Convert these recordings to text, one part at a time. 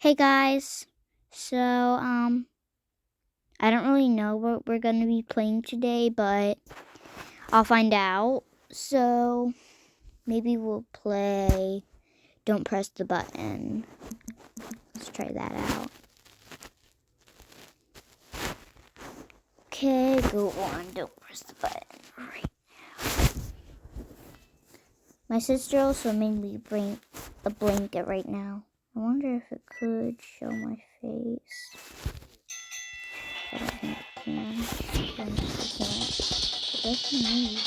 Hey guys. So, I don't really know what we're gonna be playing today, but I'll find out. So, maybe we'll play Don't Press the Button. Let's try that out. Okay, go on. Don't press the button right now. My sister also made me bring a blanket right now. I wonder if it could show my face. But I think it can. I think it can't. It doesn't move.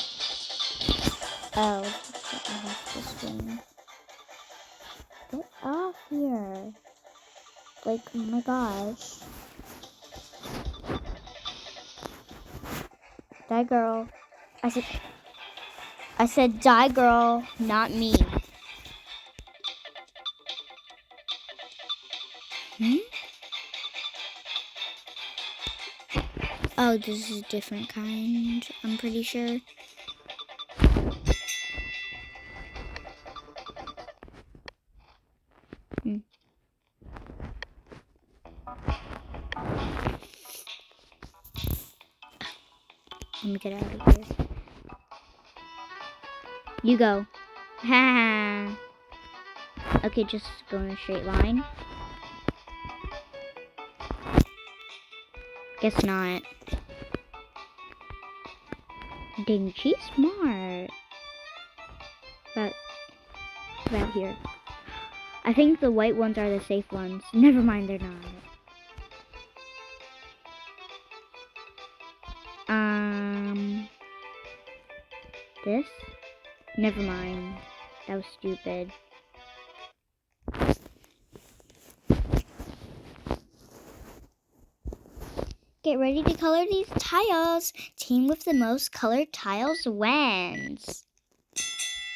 Oh, I have to swing. Get off here. Like, oh my gosh. Die, girl. I said die, girl, not me. Oh, this is a different kind, I'm pretty sure. Let me get out of here. You go. Ha. Okay, just go in a straight line. Guess not. Dang, she's smart. About here. I think the white ones are the safe ones. Never mind, they're not. This? Never mind. That was stupid. Get ready to color these tiles. Team with the most colored tiles wins.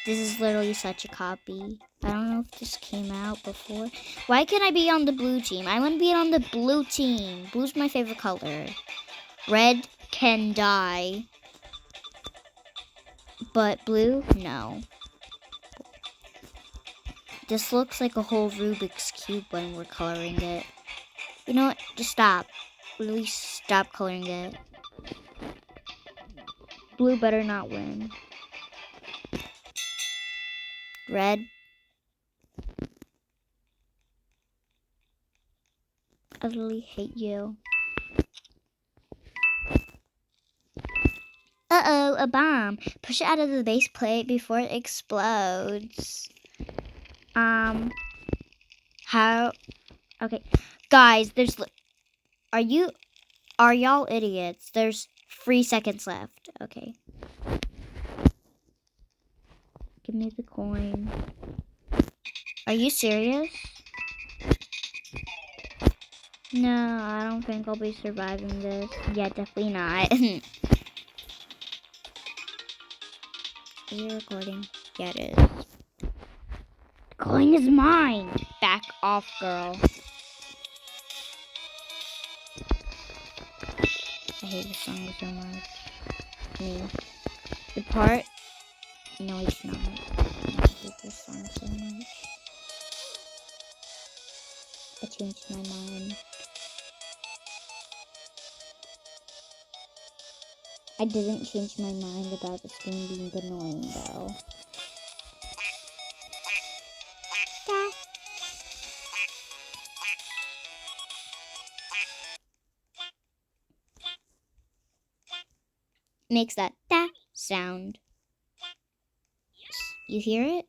This is literally such a copy. I don't know if this came out before. Why can't I be on the blue team? I want to be on the blue team. Blue's my favorite color. Red can die. But blue, no. This looks like a whole Rubik's Cube when we're coloring it. You know what? Just stop. Really stop coloring it. Blue better not win. Red. I really hate you. Uh-oh, a bomb. Push it out of the base plate before it explodes. How? Okay. Guys, are y'all idiots? There's 3 seconds left. Okay. Give me the coin. Are you serious? No, I don't think I'll be surviving this. Yeah, definitely not. Is it recording? Yeah, it is. The coin is mine! Back off, girl. I hate this song so much. The part... No, it's not. I hate this song so much. I changed my mind. I didn't change my mind about this game being annoying, though. Makes that da sound. You hear it?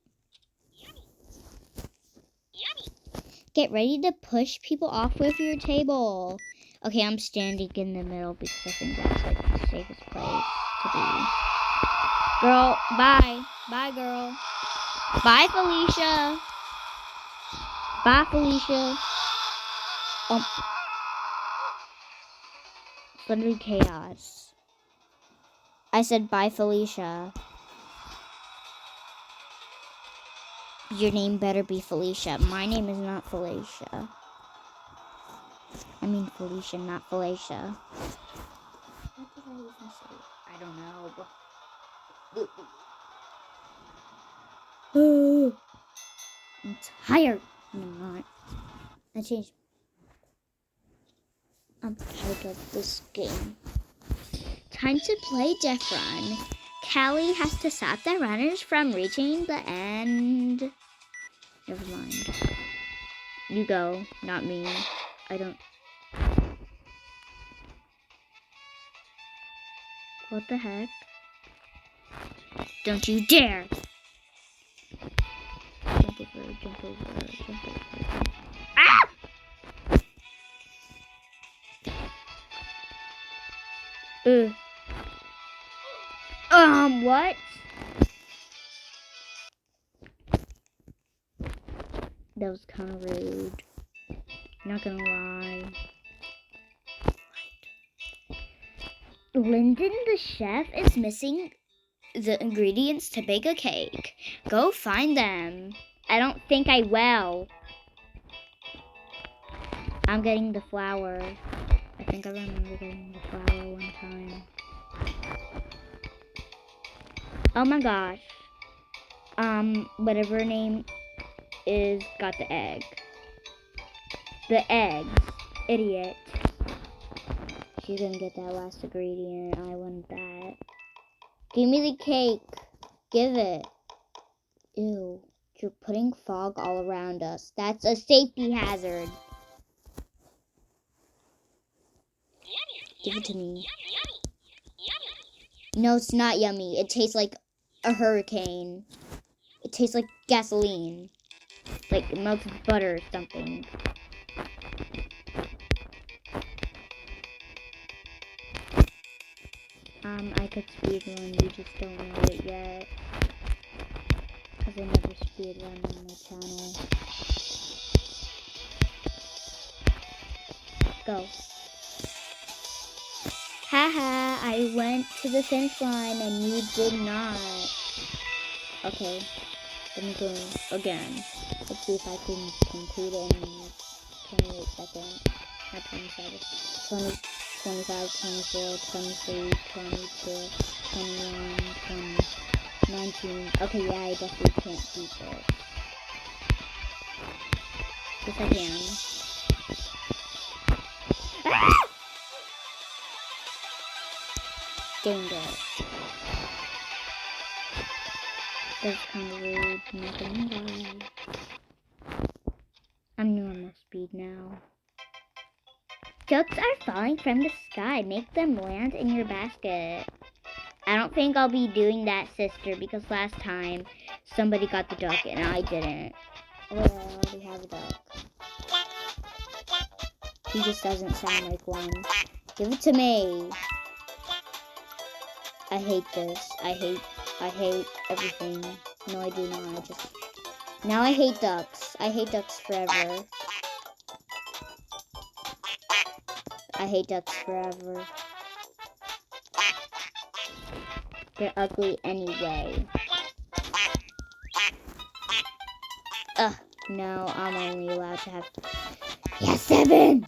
Get ready to push people off with your table. Okay, I'm standing in the middle because I think that's like the safest place to be. Girl, bye. Bye, girl. Bye, Felicia. Bye, Felicia. It's literally chaos. I said bye, Felicia. Your name better be Felicia. My name is not Felicia. I mean Felicia, not Felicia. What did I even say? I don't know. I'm tired. No, I'm not. I changed. I'm tired of this game. Time to play Death Run. Callie has to stop the runners from reaching the end. Never mind. You go, not me. I don't. What the heck? Don't you dare! Jump over, jump over, jump over. Ah! What? That was kind of rude. Not gonna lie. Lyndon the chef is missing the ingredients to bake a cake. Go find them. I don't think I will. I'm getting the flour. I think I remember getting the flour one time. Oh my gosh. Whatever her name is got the egg. The eggs. Idiot. She's gonna get that last ingredient. I want that. Give me the cake. Give it. Ew. You're putting fog all around us. That's a safety hazard. Give it to me. No, it's not yummy. It tastes like a hurricane. It tastes like gasoline. Like melted butter or something. I could speedrun, you just don't know it yet. Because I never speedrun on my channel. Go. Haha, I went to the finish line and you did not. Okay, let me go again. Let's see if I can complete it in 28 seconds. Not 27. 20, 25, 24, 23, 22, 21, 20, 19. Okay, yeah, I definitely can't beat this. Yes, I can. Ah! Dang it. That's kind of rude, not gonna lie. I'm normal speed now. Ducks are falling from the sky. Make them land in your basket. I don't think I'll be doing that, sister, because last time somebody got the duck and I didn't. Oh, I already have a duck. He just doesn't sound like one. Give it to me. I hate this. I hate everything. No, I do not. Now I hate ducks. I hate ducks forever. I hate ducks forever. They're ugly anyway. Ugh, no, I'm only allowed to have... Yes, 7!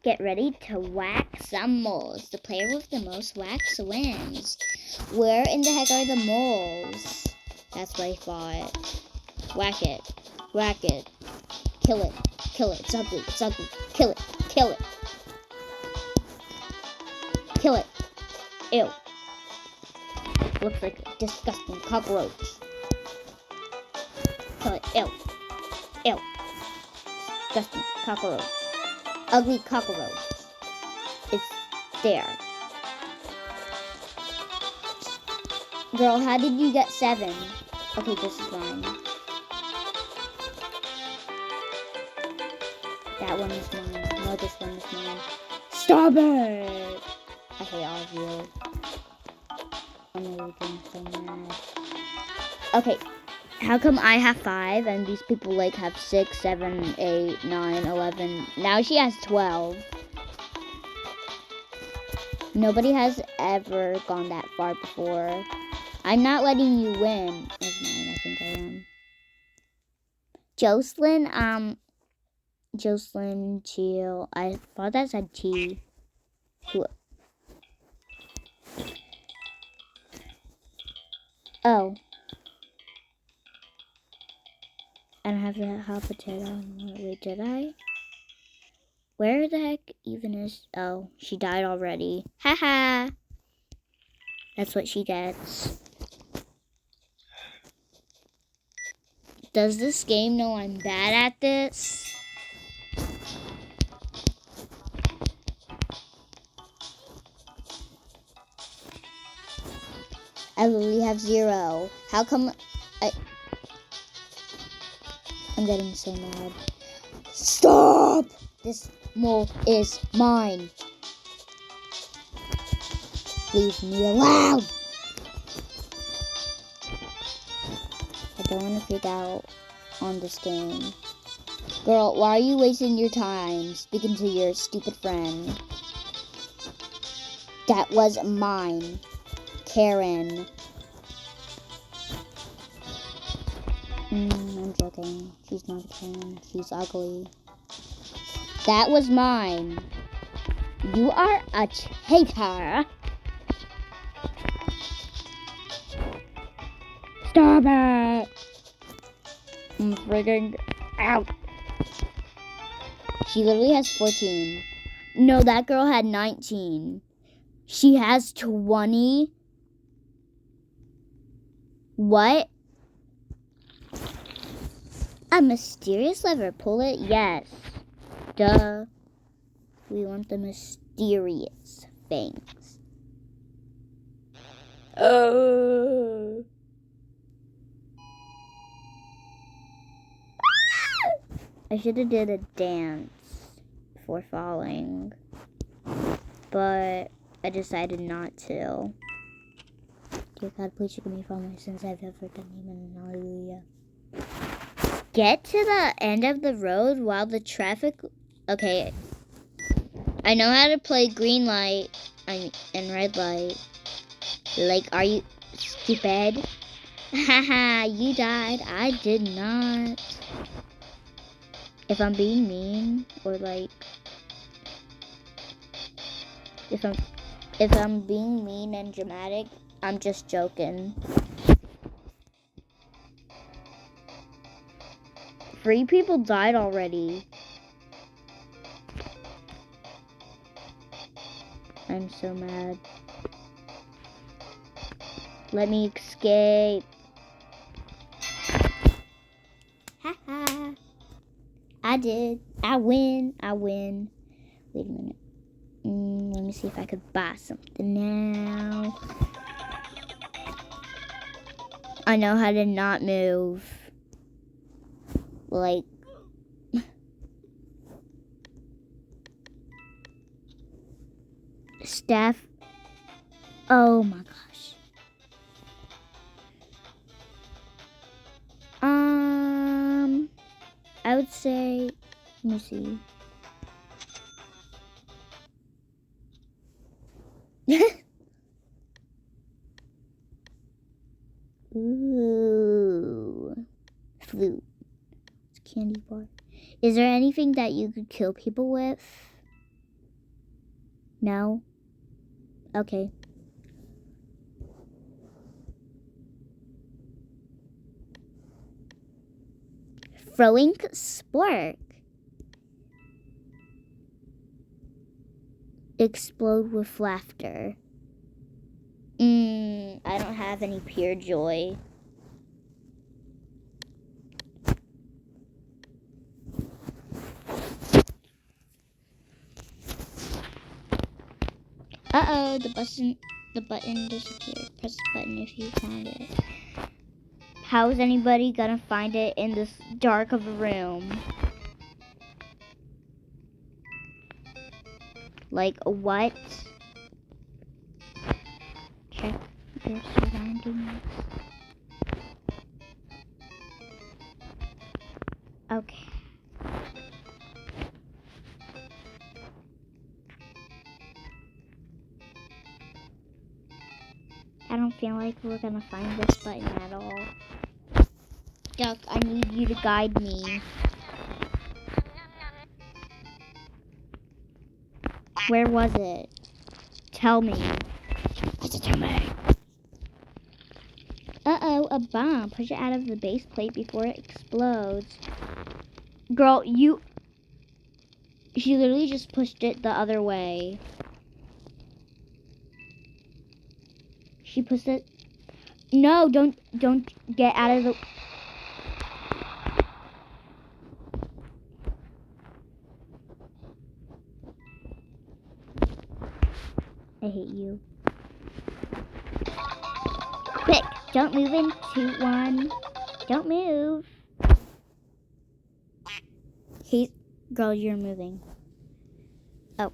Get ready to whack some moles. The player with the most wax wins. Where in the heck are the moles? That's what I thought. Whack it. Whack it. Kill it. Kill it. It's ugly. It's ugly. Kill it. Kill it. Kill it. Ew. Looks like a disgusting cockroach. Kill it. Ew. Ew. Disgusting cockroach. Ugly cockroach. It's there. Girl, how did you get 7? Okay, this is mine. That one is mine. No, this one is mine. Stop it! I hate all of you. I'm really getting so mad. Okay, how come I have 5 and these people like have 6, 7, 8, 9, 11? Now she has 12. Nobody has ever gone that far before. I'm not letting you win. Never mind, I think I am. Jocelyn, Teal. I thought that said T. Oh. I don't have that hot potato. Wait, did I? Where the heck even is... Oh, she died already. Haha. That's what she gets. Does this game know I'm bad at this? I literally have 0. How come I'm getting so mad. Stop! This mole is mine. Leave me alone. I don't want to freak out on this game. Girl, why are you wasting your time speaking to your stupid friend? That was mine. Karen. I'm joking. She's not a Karen. She's ugly. That was mine. You are a hater. Stop it. I'm freaking out. She literally has 14. No, that girl had 19. She has 20. What? A mysterious lever. Pull it? Yes. Duh. We want the mysterious things. I should have did a dance before falling, but I decided not to. Dear God, please forgive me for all my sins I've ever done. Amen. Hallelujah. Get to the end of the road while the traffic... Okay. I know how to play green light and red light. Like, are you stupid? Haha, you died. I did not. If I'm being mean, or like... If I'm being mean and dramatic, I'm just joking. 3 people died already. I'm so mad. Let me escape. Haha. I did. I win. Wait a minute. Let me see if I could buy something now. I know how to not move. Like... Staff. Oh my gosh. I would say, let me see. Ooh. Flute. It's a candy bar. Is there anything that you could kill people with? No? Okay. Throwing spark. Explode with laughter. I don't have any pure joy. Uh-oh, the button disappeared. Press the button if you found it. How is anybody gonna find it in this dark of a room? Like, what? Check your surroundings. Okay. I don't feel like we're gonna find this button at all. Duck, I need you to guide me. Where was it? Tell me. Tell me. a bomb. Push it out of the base plate before it explodes. Girl, she literally just pushed it the other way. She pushed it. No, don't get out of the. I hate you. Quick, don't move in 2, 1. Don't move. Hey, girl, you're moving. Oh.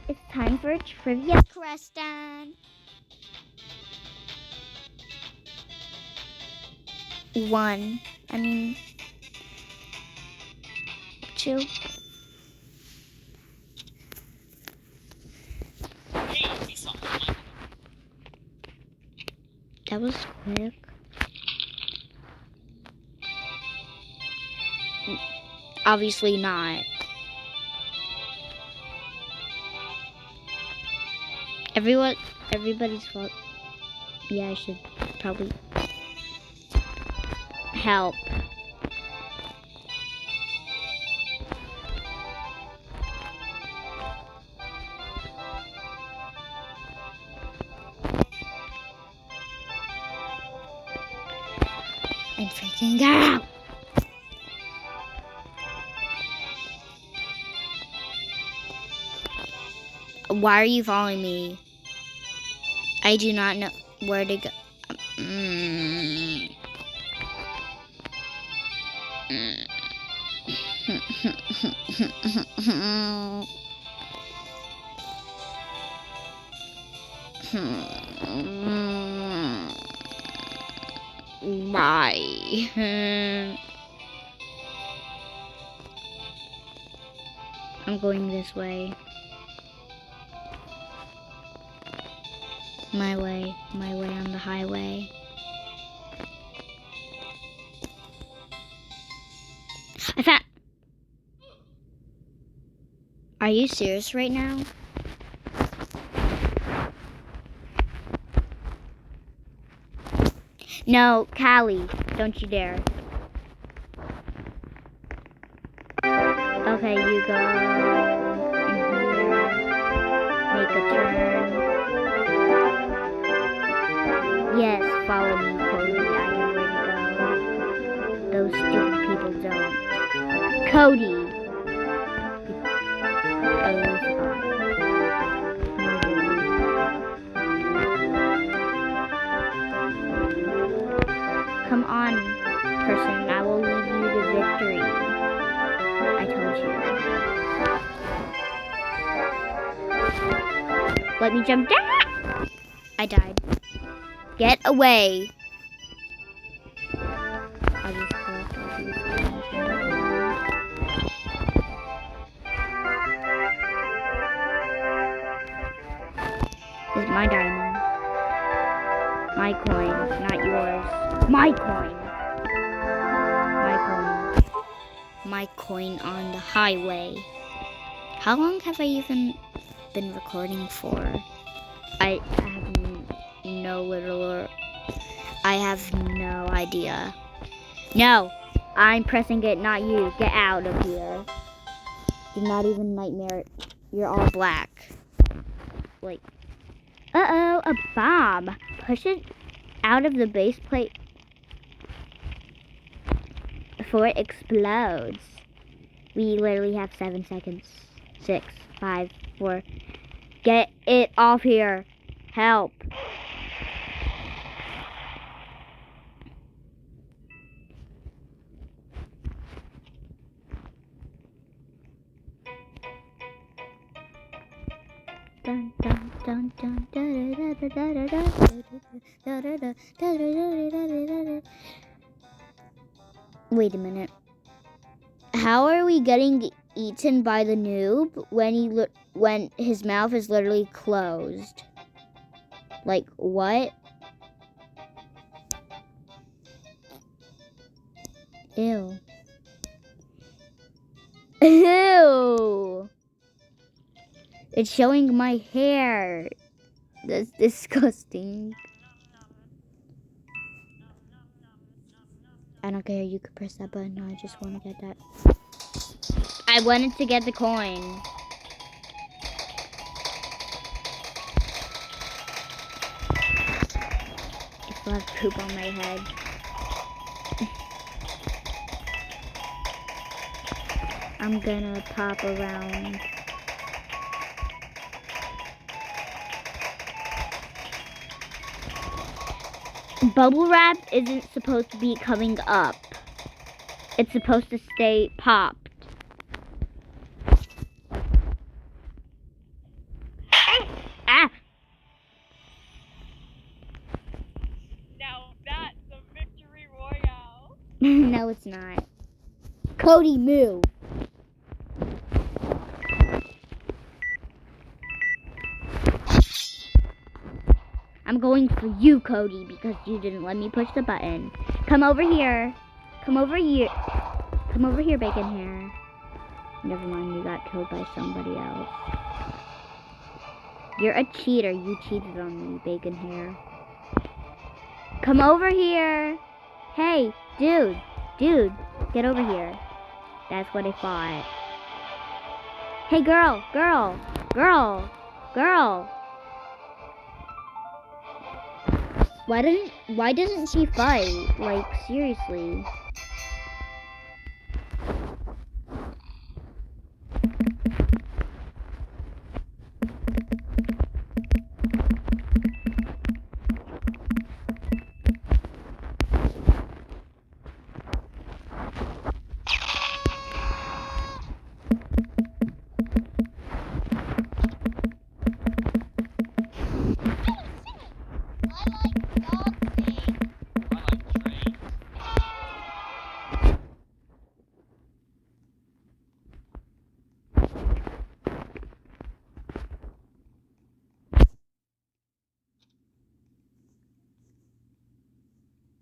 It's time for a trivia question. 1. 2. That was quick. Obviously not. Everybody's fault. Yeah, I should probably help. I'm freaking out. Why are you following me? I do not know where to go. Bye. I'm going this way. My way on the highway. I found. Are you serious right now? No, Callie, don't you dare. Okay, you go in here, make a turn. Yes, follow me, Cody. I know where to go. Those stupid people don't. Cody! Come on, person. I will lead you to victory. I told you. Let me jump down! I died. Get away. I'll just collect all these things. This is my diamond. My coin, not yours. My coin. My coin. My coin on the highway. How long have I even been recording for? I have no idea. No, I'm pressing it, not you. Get out of here. You're not even Nightmare. You're all black. Like, uh-oh, a bomb. Push it out of the base plate before it explodes. We literally have 7 seconds. 6, 5, 4. Get it off here. Help. Dun, dun, dun, dun, da, da, da, da, da, da. Wait a minute. How are we getting eaten by the noob when his mouth is literally closed? Like, what? Ew. Ew. It's showing my hair. That's disgusting. I don't care. You could press that button. No, I just want to get that. I wanted to get the coin. I still have poop on my head. I'm gonna pop around. Bubble wrap isn't supposed to be coming up. It's supposed to stay popped. Ah! Now that's a victory royale. No, it's not. Cody, move. I'm going for you, Cody, because you didn't let me push the button. Come over here. Come over here. Come over here, bacon hair. Never mind, you got killed by somebody else. You're a cheater. You cheated on me, bacon hair. Come over here. Hey, dude. Dude, get over here. That's what I thought. Hey, girl. Girl. Girl. Girl. Why doesn't she fight? Like, seriously.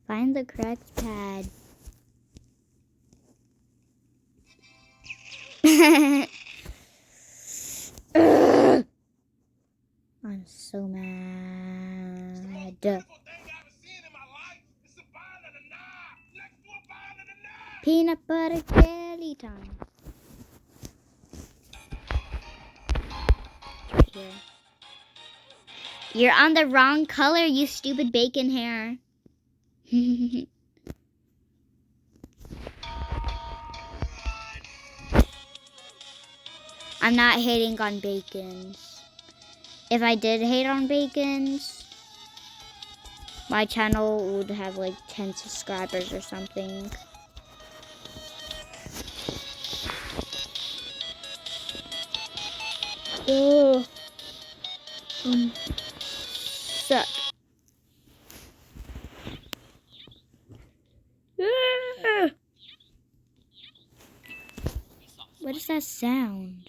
Find the correct pad. I'm so mad. Peanut butter jelly time. Right here. You're on the wrong color, you stupid bacon hair. I'm not hating on bacons. If I did hate on bacons, my channel would have like 10 subscribers or something. Ugh. Suck. What is that sound?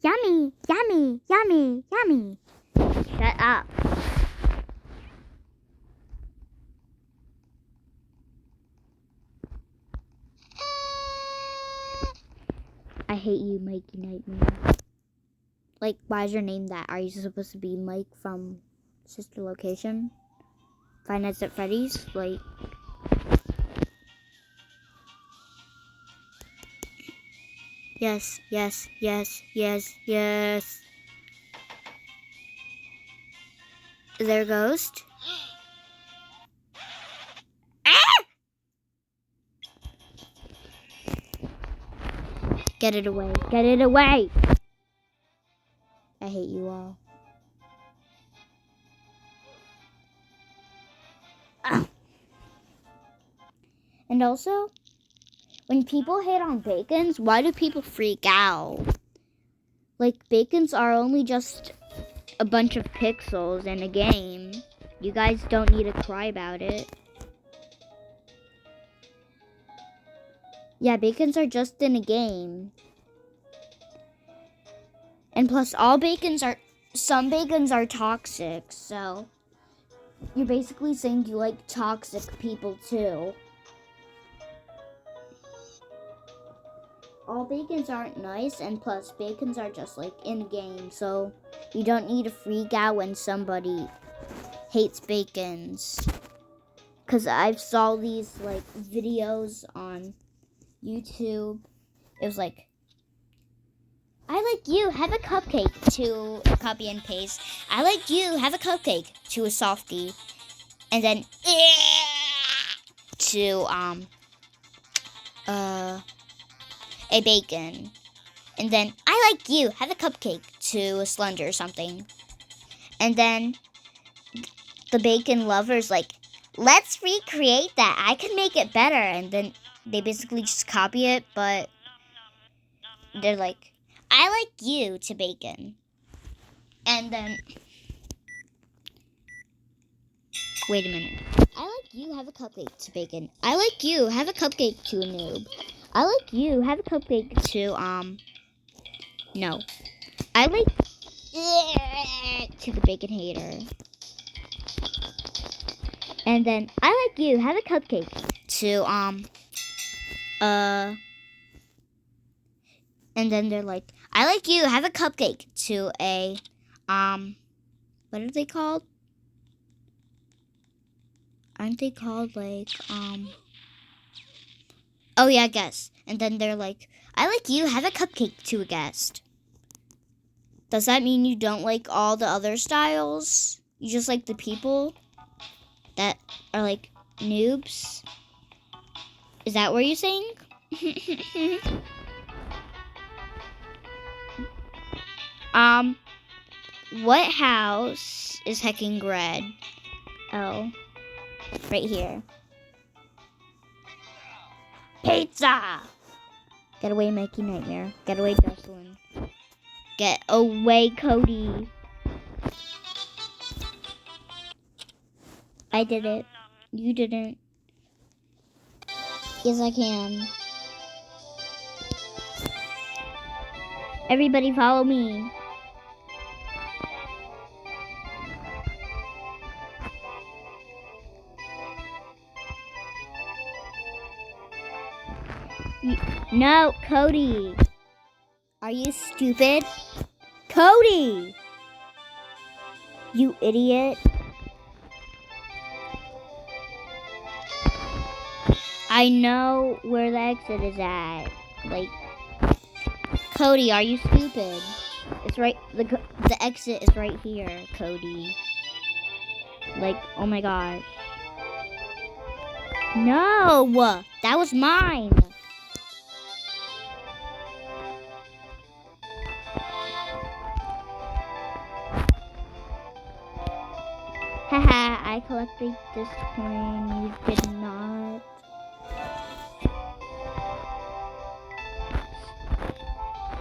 Yummy, yummy, yummy, yummy. Shut up. I hate you, Mikey Nightmare. Like, why is your name that? Are you supposed to be Mike from Sister Location? Five Nights at Freddy's? Like... Yes, yes, yes, yes, yes. Is there a ghost? Ah! Get it away. Get it away! I hate you all. Ah. And also, when people hate on bacons, why do people freak out? Like, bacons are only just a bunch of pixels in a game. You guys don't need to cry about it. Yeah, bacons are just in a game. And plus, some bacons are toxic, so you're basically saying you like toxic people too. all bacons aren't nice, and plus bacons are just like in game, so you don't need to freak out when somebody hates bacons. Cause I've saw these like videos on YouTube. It was like, I like you, have a cupcake, to a copy and paste. I like you, have a cupcake, to a softie. And then to a bacon. And then I like you, have a cupcake, to a slender or something. And then the bacon lover's like, let's recreate that. I can make it better. And then they basically just copy it, but they're like, I like you, to bacon. And then, wait a minute. I like you, have a cupcake, to bacon. I like you, have a cupcake, to a noob. I like you, have a cupcake, to, no. I like, to the bacon hater. And then, I like you, have a cupcake, to, and then they're like, I like you, have a cupcake, to a, what are they called? Aren't they called, like, oh yeah, guest. And then they're like, I like you, have a cupcake, to a guest. Does that mean you don't like all the other styles? You just like the people that are, like, noobs? Is that what you're saying? What house is hecking red? Oh, right here. Pizza! Get away, Mikey Nightmare. Get away, Jocelyn. Get away, Cody. I did it. You didn't. Yes, I can. Everybody follow me. No, Cody. Are you stupid? Cody! You idiot. I know where the exit is at. Like, Cody, are you stupid? It's right, the exit is right here, Cody. Like, oh my gosh. No! That was mine! Haha, I collected this coin, you did not.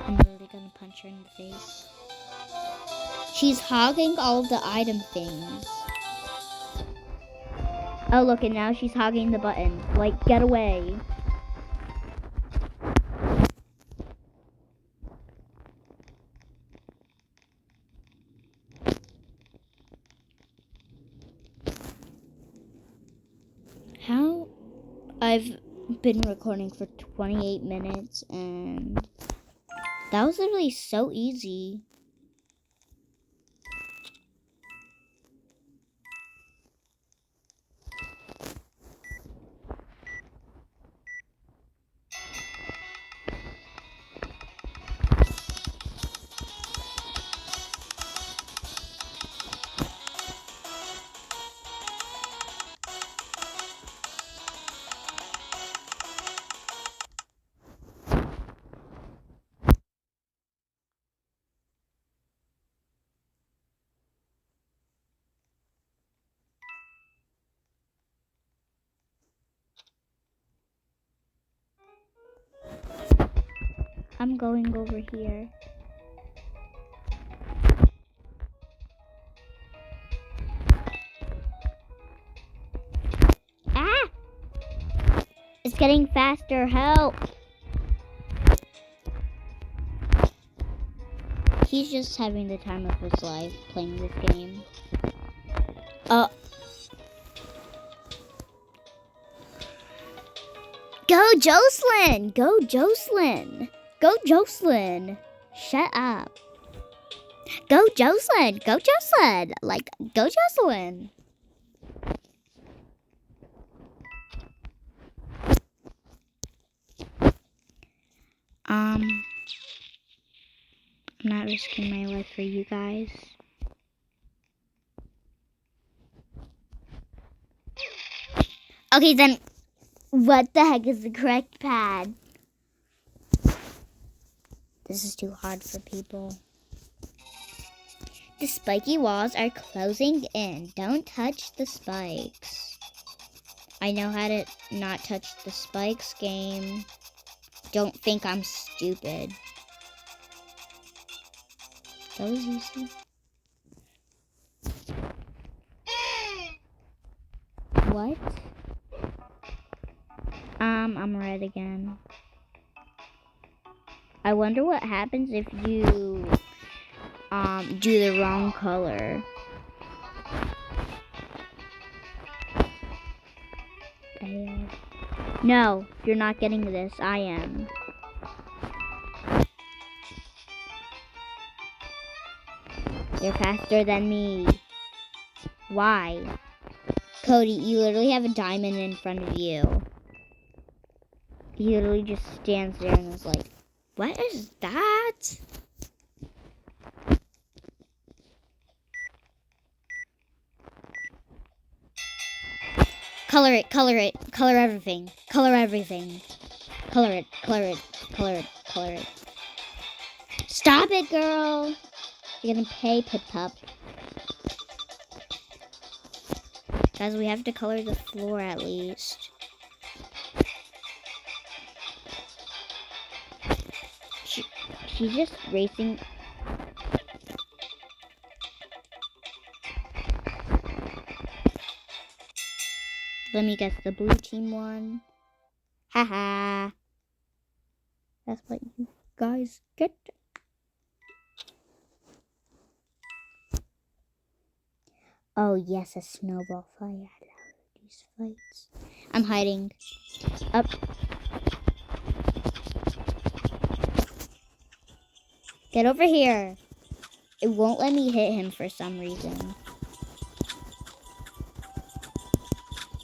I'm really gonna punch her in the face. She's hogging all of the item things. Oh look, and now she's hogging the button. Like, get away. How? I've been recording for 28 minutes and that was literally so easy. I'm going over here. Ah! It's getting faster, help! He's just having the time of his life playing this game. Go, Jocelyn! Go, Jocelyn! Go, Jocelyn! Shut up. Go, Jocelyn! Go, Jocelyn! Like, go, Jocelyn! I'm not risking my life for you guys. Okay, then what the heck is the correct pad? This is too hard for people. The spiky walls are closing in. Don't touch the spikes. I know how to not touch the spikes, game. Don't think I'm stupid. That was easy. What? I'm red again. I wonder what happens if you do the wrong color. No, you're not getting this. I am. You're faster than me. Why? Cody, you literally have a diamond in front of you. He literally just stands there and is like, what is that? Color it, color it, color everything, color everything. Color it, color it, color it, color it. Stop it, girl. You're gonna pay, Pip Pup. Guys, we have to color the floor at least. She's just racing. Let me guess, the blue team won. Haha. That's what you guys get. Oh yes, a snowball fight. I love these fights. I'm hiding. Up. Get over here. It won't let me hit him for some reason.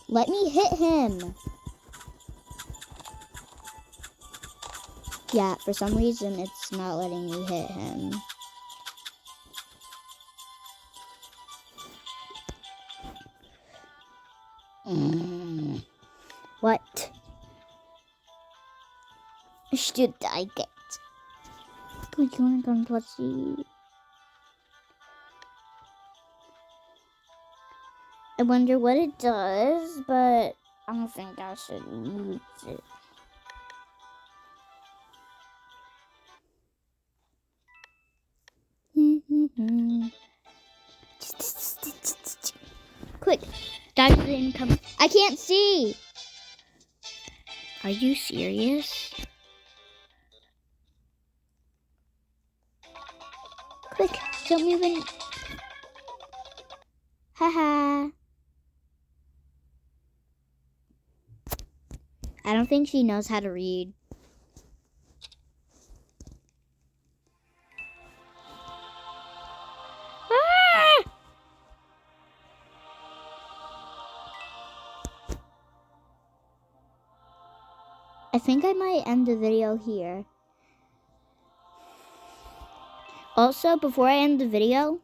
Let me hit him. Yeah, for some reason it's not letting me hit him. What should I get? Good unicorn plushie. I wonder what it does, but I don't think I should use it. Quick, dive to the income. I can't see. Are you serious? Quick, don't move in. Haha. I don't think she knows how to read. Ah! I think I might end the video here. Also, before I end the video,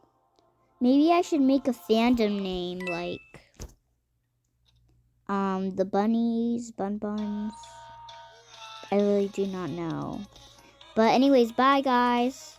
maybe I should make a fandom name like the bunnies, buns. I really do not know. But anyways, bye guys.